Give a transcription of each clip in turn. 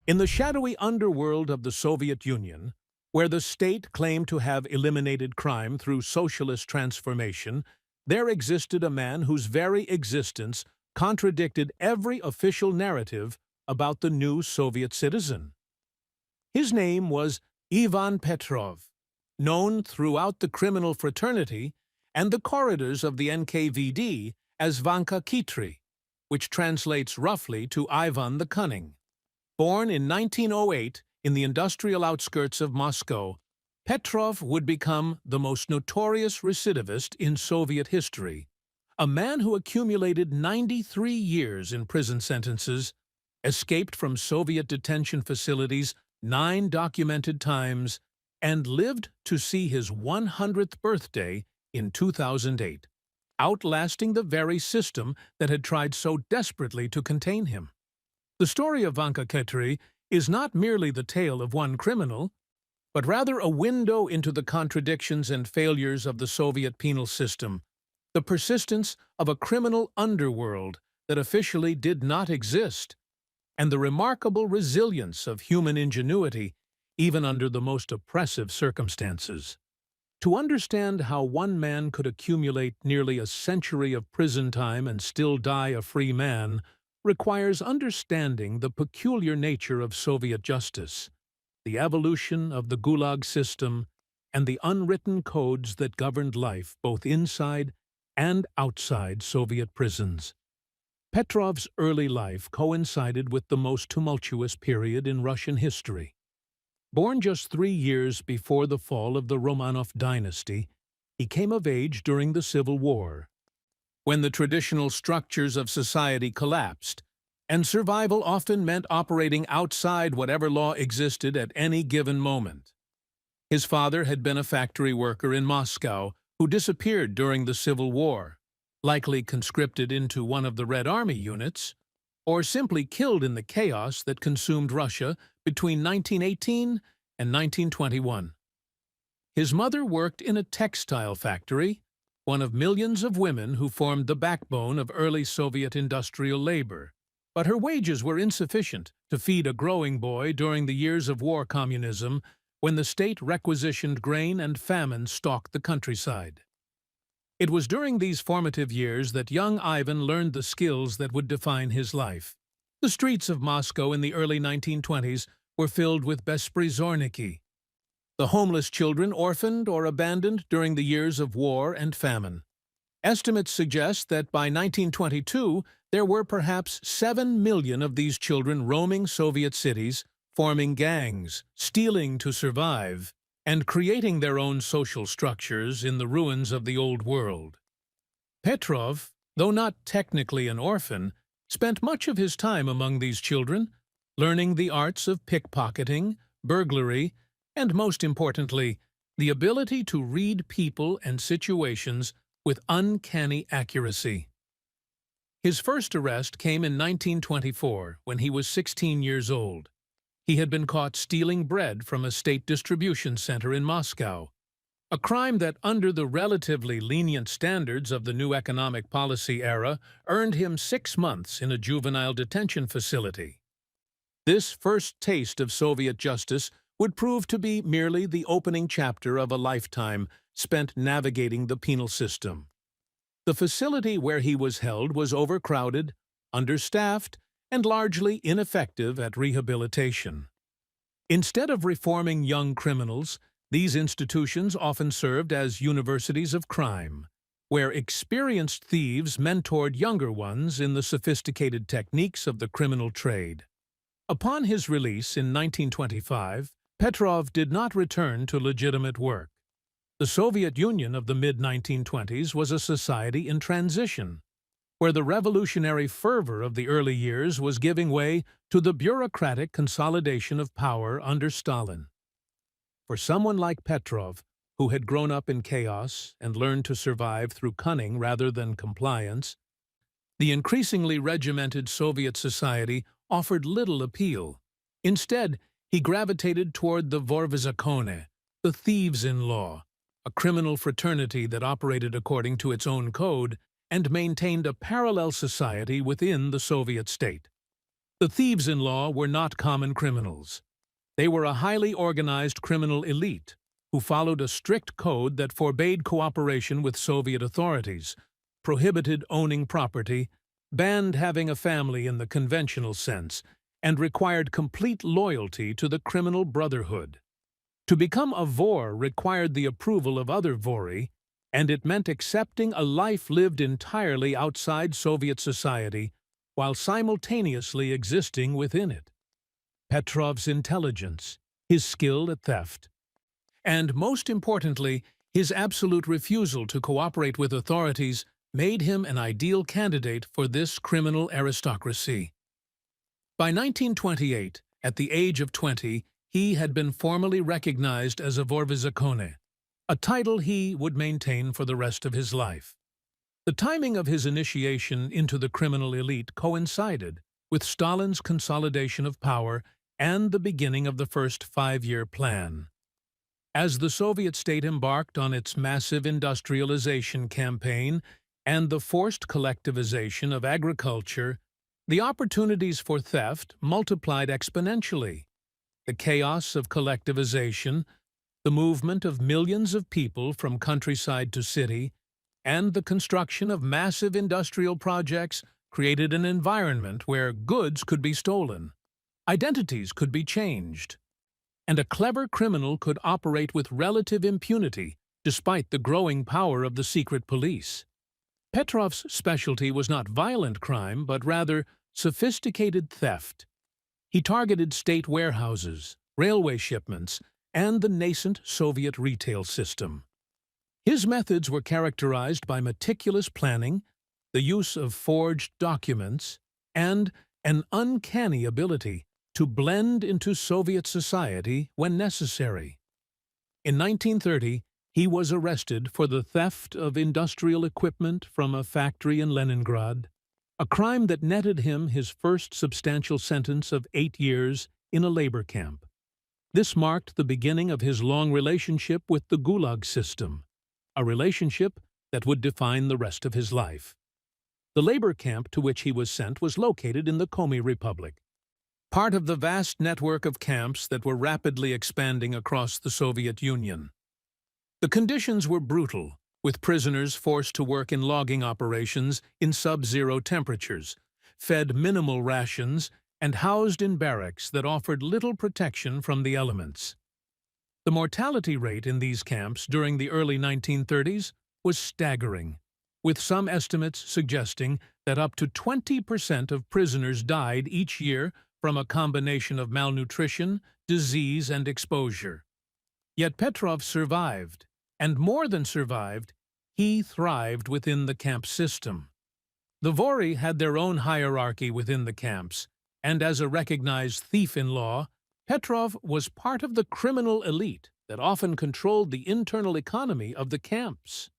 In the shadowy underworld of the Soviet Union, where the state claimed to have eliminated crime through socialist transformation, there existed a man whose very existence contradicted every official narrative about the new Soviet citizen. His name was Ivan Petrov, known throughout the criminal fraternity and the corridors of the NKVD as Vanka Khitry, which translates roughly to Ivan the Cunning. Born in 1908 in the industrial outskirts of Moscow, Petrov would become the most notorious recidivist in Soviet history, a man who accumulated 93 years in prison sentences, escaped from Soviet detention facilities 9 documented times, and lived to see his 100th birthday in 2008, outlasting the very system that had tried so desperately to contain him. The story of Vanka Khitry is not merely the tale of one criminal, but rather a window into the contradictions and failures of the Soviet penal system, the persistence of a criminal underworld that officially did not exist, and the remarkable resilience of human ingenuity even under the most oppressive circumstances. To understand how one man could accumulate nearly a century of prison time and still die a free man requires understanding the peculiar nature of Soviet justice, the evolution of the Gulag system, and the unwritten codes that governed life both inside and outside Soviet prisons. Petrov's early life coincided with the most tumultuous period in Russian history. Born just 3 years before the fall of the Romanov dynasty, he came of age during the Civil War, when the traditional structures of society collapsed, and survival often meant operating outside whatever law existed at any given moment. His father had been a factory worker in Moscow who disappeared during the Civil War, likely conscripted into one of the Red Army units, or simply killed in the chaos that consumed Russia between 1918 and 1921. His mother worked in a textile factory, one of millions of women who formed the backbone of early Soviet industrial labor. But her wages were insufficient to feed a growing boy during the years of war communism, when the state requisitioned grain and famine stalked the countryside. It was during these formative years that young Ivan learned the skills that would define his life. The streets of Moscow in the early 1920s were filled with besprizorniki, the homeless children orphaned or abandoned during the years of war and famine. Estimates suggest that by 1922, there were perhaps 7 million of these children roaming Soviet cities, forming gangs, stealing to survive, and creating their own social structures in the ruins of the old world. Petrov, though not technically an orphan, spent much of his time among these children, learning the arts of pickpocketing, burglary, and most importantly, the ability to read people and situations with uncanny accuracy. His first arrest came in 1924, when he was 16 years old. He had been caught stealing bread from a state distribution center in Moscow, a crime that, under the relatively lenient standards of the new economic policy era, earned him 6 months in a juvenile detention facility. This first taste of Soviet justice would prove to be merely the opening chapter of a lifetime spent navigating the penal system. The facility where he was held was overcrowded, understaffed, and largely ineffective at rehabilitation. Instead of reforming young criminals, these institutions often served as universities of crime, where experienced thieves mentored younger ones in the sophisticated techniques of the criminal trade. Upon his release in 1925, Petrov did not return to legitimate work. The Soviet Union of the mid-1920s was a society in transition, where the revolutionary fervor of the early years was giving way to the bureaucratic consolidation of power under Stalin. For someone like Petrov, who had grown up in chaos and learned to survive through cunning rather than compliance, the increasingly regimented Soviet society offered little appeal. Instead, he gravitated toward the vorvizakone, the thieves-in-law, a criminal fraternity that operated according to its own code and maintained a parallel society within the Soviet state. The thieves-in-law were not common criminals. They were a highly organized criminal elite who followed a strict code that forbade cooperation with Soviet authorities, prohibited owning property, banned having a family in the conventional sense, and required complete loyalty to the criminal brotherhood. To become a vor required the approval of other vori, and it meant accepting a life lived entirely outside Soviet society while simultaneously existing within it. Petrov's intelligence, his skill at theft, and, most importantly, his absolute refusal to cooperate with authorities made him an ideal candidate for this criminal aristocracy. By 1928, at the age of 20, he had been formally recognized as a vorvizakone, a title he would maintain for the rest of his life. The timing of his initiation into the criminal elite coincided with Stalin's consolidation of power and the beginning of the first five-year plan. As the Soviet state embarked on its massive industrialization campaign and the forced collectivization of agriculture, the opportunities for theft multiplied exponentially. The chaos of collectivization, the movement of millions of people from countryside to city, and the construction of massive industrial projects created an environment where goods could be stolen, identities could be changed, and a clever criminal could operate with relative impunity despite the growing power of the secret police. Petrov's specialty was not violent crime, but rather sophisticated theft. He targeted state warehouses, railway shipments, and the nascent Soviet retail system. His methods were characterized by meticulous planning, the use of forged documents, and an uncanny ability to blend into Soviet society when necessary. In 1930, he was arrested for the theft of industrial equipment from a factory in Leningrad, a crime that netted him his first substantial sentence of 8 years in a labor camp. This marked the beginning of his long relationship with the Gulag system, a relationship that would define the rest of his life. The labor camp to which he was sent was located in the Komi Republic, part of the vast network of camps that were rapidly expanding across the Soviet Union. The conditions were brutal, with prisoners forced to work in logging operations in sub-zero temperatures, fed minimal rations, and housed in barracks that offered little protection from the elements. The mortality rate in these camps during the early 1930s was staggering, with some estimates suggesting that up to 20% of prisoners died each year from a combination of malnutrition, disease, and exposure. Yet Petrov survived, and more than survived, he thrived within the camp system. The Vori had their own hierarchy within the camps, and as a recognized thief-in-law, Petrov was part of the criminal elite that often controlled the internal economy of the camps.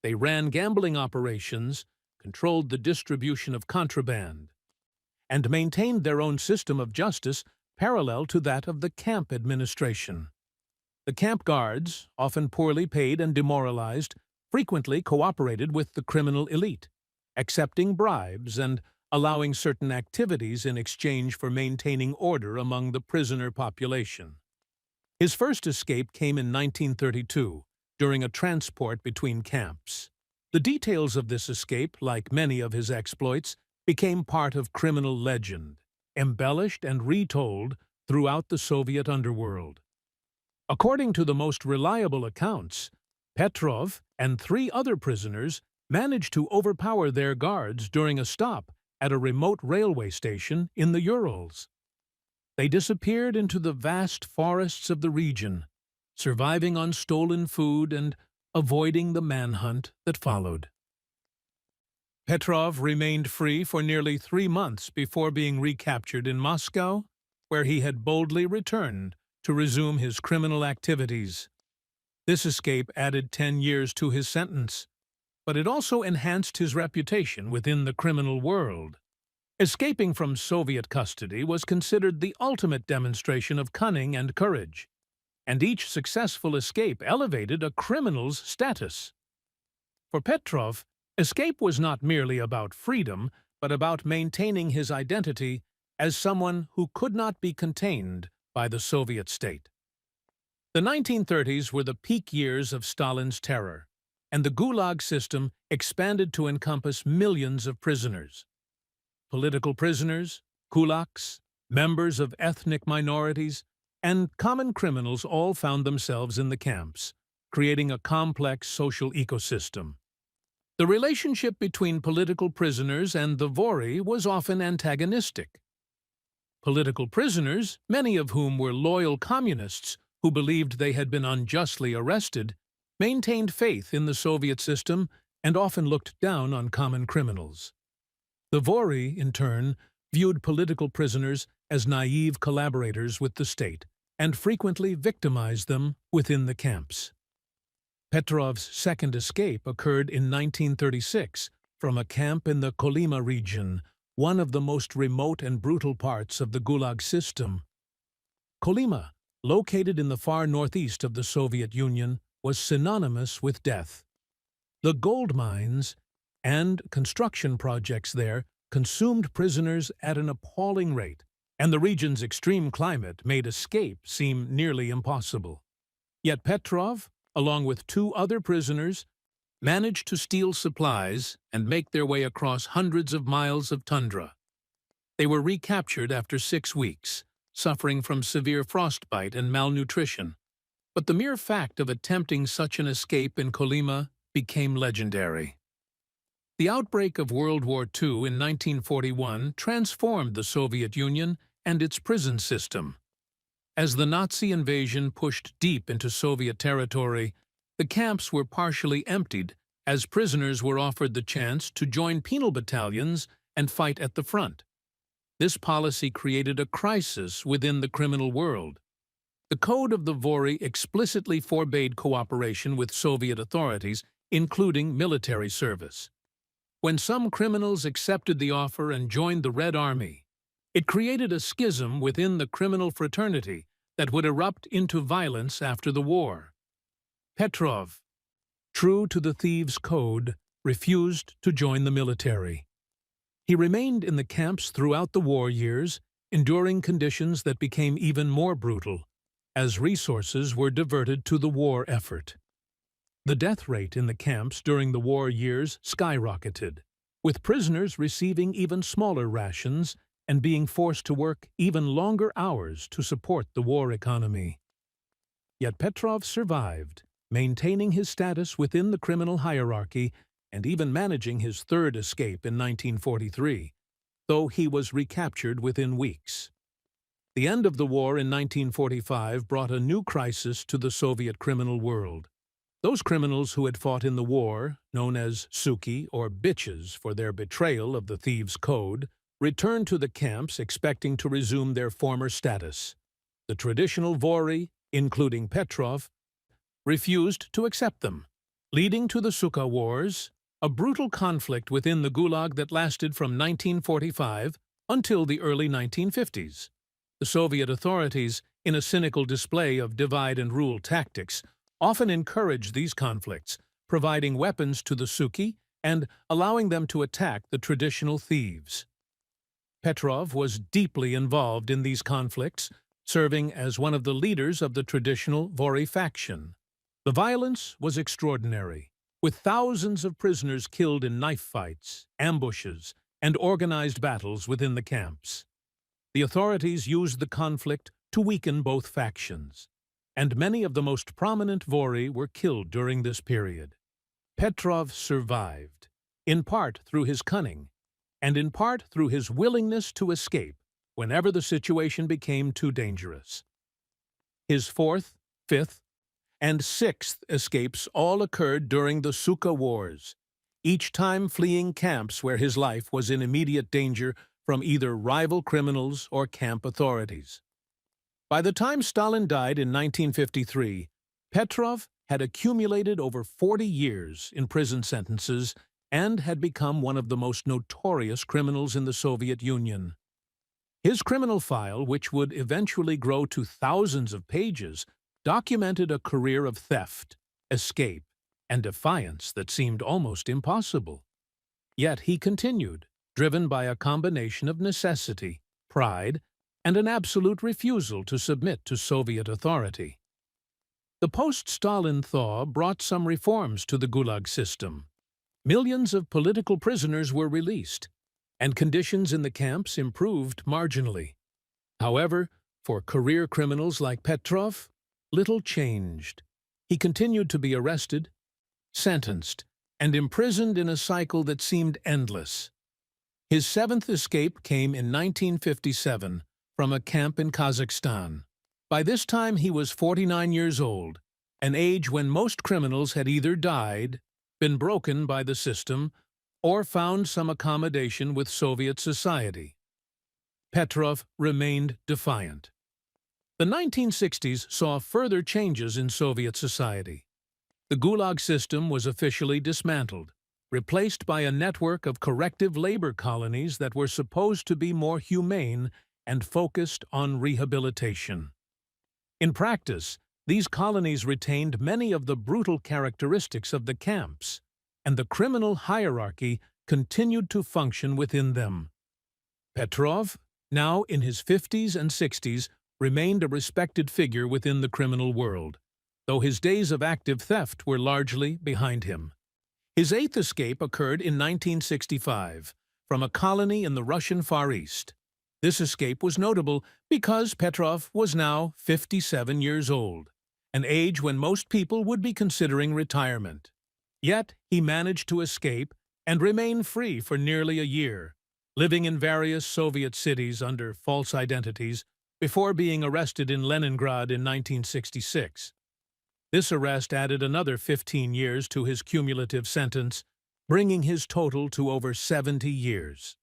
They ran gambling operations, controlled the distribution of contraband, and maintained their own system of justice parallel to that of the camp administration. The camp guards, often poorly paid and demoralized, frequently cooperated with the criminal elite, accepting bribes and allowing certain activities in exchange for maintaining order among the prisoner population. His first escape came in 1932, during a transport between camps. The details of this escape, like many of his exploits, became part of criminal legend, embellished and retold throughout the Soviet underworld. According to the most reliable accounts, Petrov and 3 other prisoners managed to overpower their guards during a stop at a remote railway station in the Urals. They disappeared into the vast forests of the region, surviving on stolen food and avoiding the manhunt that followed. Petrov remained free for nearly 3 months before being recaptured in Moscow, where he had boldly returned to resume his criminal activities. This escape added 10 years to his sentence, but it also enhanced his reputation within the criminal world. Escaping from Soviet custody was considered the ultimate demonstration of cunning and courage, and each successful escape elevated a criminal's status. For Petrov, escape was not merely about freedom, but about maintaining his identity as someone who could not be contained by the Soviet state. The 1930s were the peak years of Stalin's terror, and the Gulag system expanded to encompass millions of prisoners. Political prisoners, kulaks, members of ethnic minorities, and common criminals all found themselves in the camps, creating a complex social ecosystem. The relationship between political prisoners and the Vori was often antagonistic. Political prisoners, many of whom were loyal communists who believed they had been unjustly arrested, maintained faith in the Soviet system and often looked down on common criminals. The Vori, in turn, viewed political prisoners as naive collaborators with the state and frequently victimized them within the camps. Petrov's second escape occurred in 1936 from a camp in the Kolyma region, one of the most remote and brutal parts of the Gulag system. Kolyma, located in the far northeast of the Soviet Union, was synonymous with death. The gold mines and construction projects there consumed prisoners at an appalling rate, and the region's extreme climate made escape seem nearly impossible. Yet Petrov, along with two other prisoners, managed to steal supplies and make their way across hundreds of miles of tundra. They were recaptured after 6 weeks, suffering from severe frostbite and malnutrition. But the mere fact of attempting such an escape in Kolyma became legendary. The outbreak of World War II in 1941 transformed the Soviet Union and its prison system. As the Nazi invasion pushed deep into Soviet territory, the camps were partially emptied as prisoners were offered the chance to join penal battalions and fight at the front. This policy created a crisis within the criminal world. The Code of the Vori explicitly forbade cooperation with Soviet authorities, including military service. When some criminals accepted the offer and joined the Red Army, it created a schism within the criminal fraternity that would erupt into violence after the war. Petrov, true to the thieves' code, refused to join the military. He remained in the camps throughout the war years, enduring conditions that became even more brutal, as resources were diverted to the war effort. The death rate in the camps during the war years skyrocketed, with prisoners receiving even smaller rations and being forced to work even longer hours to support the war economy. Yet Petrov survived, maintaining his status within the criminal hierarchy and even managing his third escape in 1943, though he was recaptured within weeks. The end of the war in 1945 brought a new crisis to the Soviet criminal world. Those criminals who had fought in the war, known as suki or bitches for their betrayal of the thieves' code, returned to the camps expecting to resume their former status. The traditional Vori, including Petrov, refused to accept them, leading to the Suka Wars, a brutal conflict within the Gulag that lasted from 1945 until the early 1950s. The Soviet authorities, in a cynical display of divide-and-rule tactics, often encouraged these conflicts, providing weapons to the Suki and allowing them to attack the traditional thieves. Petrov was deeply involved in these conflicts, serving as one of the leaders of the traditional Vori faction. The violence was extraordinary, with thousands of prisoners killed in knife fights, ambushes, and organized battles within the camps. The authorities used the conflict to weaken both factions, and many of the most prominent Vori were killed during this period. Petrov survived, in part through his cunning, and in part through his willingness to escape whenever the situation became too dangerous. His fourth, fifth, and sixth escapes all occurred during the Suka Wars, each time fleeing camps where his life was in immediate danger from either rival criminals or camp authorities. By the time Stalin died in 1953, Petrov had accumulated over 40 years in prison sentences and had become one of the most notorious criminals in the Soviet Union. His criminal file, which would eventually grow to thousands of pages, documented a career of theft, escape, and defiance that seemed almost impossible. Yet he continued, driven by a combination of necessity, pride, and an absolute refusal to submit to Soviet authority. The post-Stalin thaw brought some reforms to the Gulag system. Millions of political prisoners were released, and conditions in the camps improved marginally. However, for career criminals like Petrov, little changed. He continued to be arrested, sentenced, and imprisoned in a cycle that seemed endless. His seventh escape came in 1957 from a camp in Kazakhstan. By this time he was 49 years old, an age when most criminals had either died, been broken by the system, or found some accommodation with Soviet society. Petrov remained defiant. The 1960s saw further changes in Soviet society. The Gulag system was officially dismantled, replaced by a network of corrective labor colonies that were supposed to be more humane and focused on rehabilitation. In practice, these colonies retained many of the brutal characteristics of the camps, and the criminal hierarchy continued to function within them. Petrov, now in his 50s and 60s, remained a respected figure within the criminal world, though his days of active theft were largely behind him. His eighth escape occurred in 1965 from a colony in the Russian Far East. This escape was notable because Petrov was now 57 years old, an age when most people would be considering retirement. Yet he managed to escape and remain free for nearly a year, living in various Soviet cities under false identities before being arrested in Leningrad in 1966. This arrest added another 15 years to his cumulative sentence, bringing his total to over 70 years.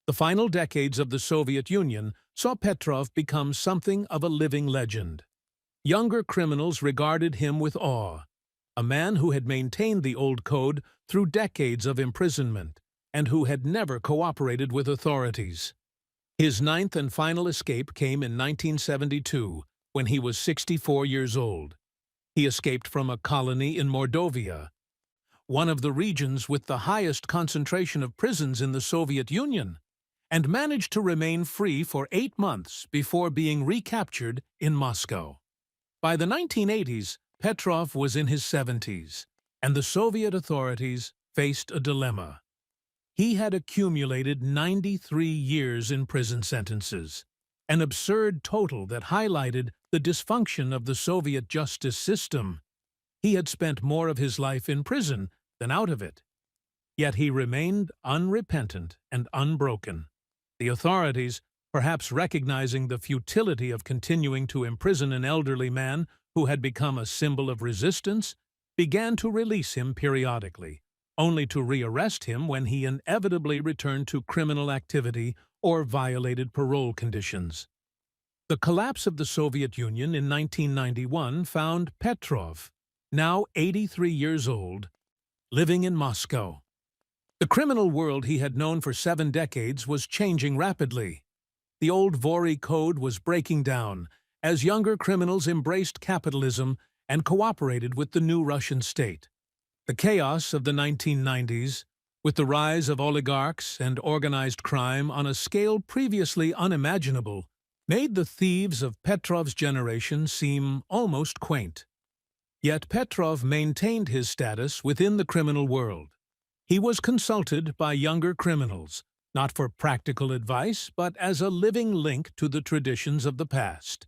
The final decades of the Soviet Union saw Petrov become something of a living legend. Younger criminals regarded him with awe, a man who had maintained the old code through decades of imprisonment and who had never cooperated with authorities. His ninth and final escape came in 1972, when he was 64 years old. He escaped from a colony in Mordovia, one of the regions with the highest concentration of prisons in the Soviet Union, and managed to remain free for 8 months before being recaptured in Moscow. By the 1980s, Petrov was in his 70s, and the Soviet authorities faced a dilemma. He had accumulated 93 years in prison sentences, an absurd total that highlighted the dysfunction of the Soviet justice system. He had spent more of his life in prison than out of it. Yet he remained unrepentant and unbroken. The authorities, perhaps recognizing the futility of continuing to imprison an elderly man who had become a symbol of resistance, began to release him periodically, only to rearrest him when he inevitably returned to criminal activity or violated parole conditions. The collapse of the Soviet Union in 1991 found Petrov, now 83 years old, living in Moscow. The criminal world he had known for 7 decades was changing rapidly. The old Vori code was breaking down as younger criminals embraced capitalism and cooperated with the new Russian state. The chaos of the 1990s, with the rise of oligarchs and organized crime on a scale previously unimaginable, made the thieves of Petrov's generation seem almost quaint. Yet Petrov maintained his status within the criminal world. He was consulted by younger criminals, not for practical advice, but as a living link to the traditions of the past.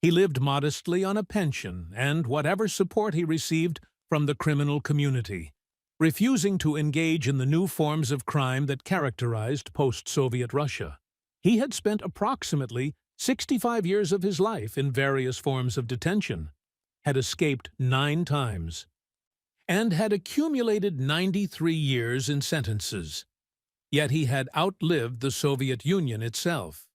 He lived modestly on a pension and whatever support he received from the criminal community, refusing to engage in the new forms of crime that characterized post-Soviet Russia. He had spent approximately 65 years of his life in various forms of detention, had escaped 9 times, and had accumulated 93 years in sentences. Yet he had outlived the Soviet Union itself.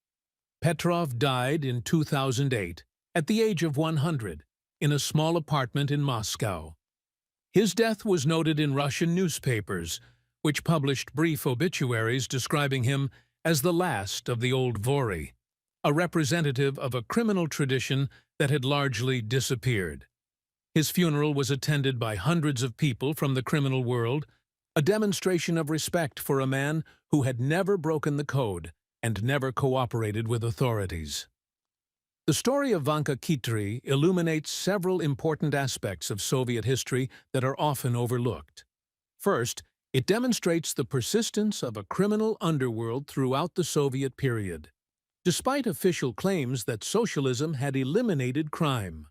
Petrov died in 2008, at the age of 100, in a small apartment in Moscow. His death was noted in Russian newspapers, which published brief obituaries describing him as the last of the old Vori, a representative of a criminal tradition that had largely disappeared. His funeral was attended by hundreds of people from the criminal world, a demonstration of respect for a man who had never broken the code and never cooperated with authorities. The story of Vanka Khitry illuminates several important aspects of Soviet history that are often overlooked. First, it demonstrates the persistence of a criminal underworld throughout the Soviet period, despite official claims that socialism had eliminated crime.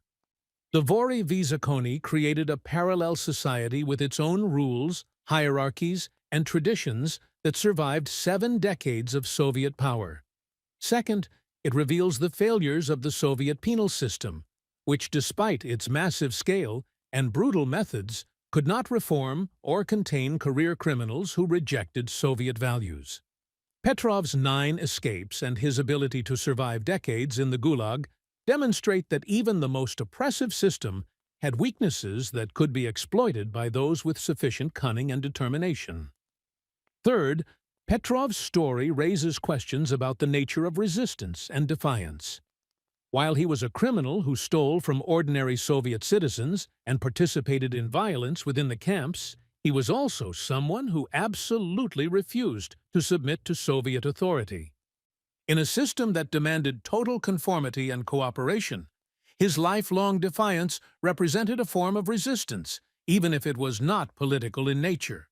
The Dvory Zakony created a parallel society with its own rules, hierarchies, and traditions that survived 7 decades of Soviet power. Second, it reveals the failures of the Soviet penal system, which, despite its massive scale and brutal methods, could not reform or contain career criminals who rejected Soviet values. Petrov's 9 escapes and his ability to survive decades in the Gulag demonstrate that even the most oppressive system had weaknesses that could be exploited by those with sufficient cunning and determination. Third, Petrov's story raises questions about the nature of resistance and defiance. While he was a criminal who stole from ordinary Soviet citizens and participated in violence within the camps, he was also someone who absolutely refused to submit to Soviet authority. In a system that demanded total conformity and cooperation, his lifelong defiance represented a form of resistance, even if it was not political in nature.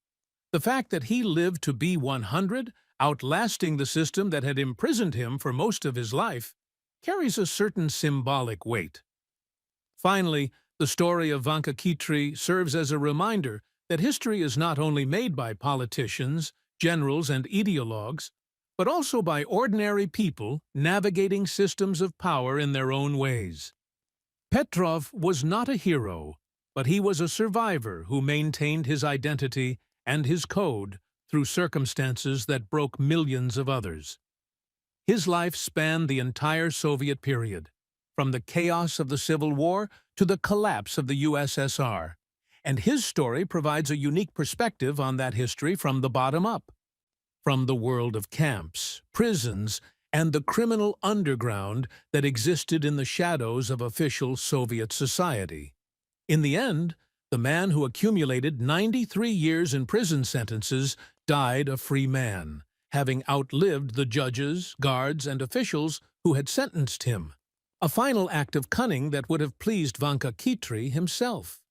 The fact that he lived to be 100, outlasting the system that had imprisoned him for most of his life, carries a certain symbolic weight. Finally, the story of Vanka Khitry serves as a reminder that history is not only made by politicians, generals, and ideologues, but also by ordinary people navigating systems of power in their own ways. Petrov was not a hero, but he was a survivor who maintained his identity and his code through circumstances that broke millions of others. His life spanned the entire Soviet period, from the chaos of the Civil War to the collapse of the USSR, and his story provides a unique perspective on that history from the bottom up, from the world of camps, prisons, and the criminal underground that existed in the shadows of official Soviet society. In the end, the man who accumulated 93 years in prison sentences died a free man, having outlived the judges, guards, and officials who had sentenced him, a final act of cunning that would have pleased Vanka Khitry himself.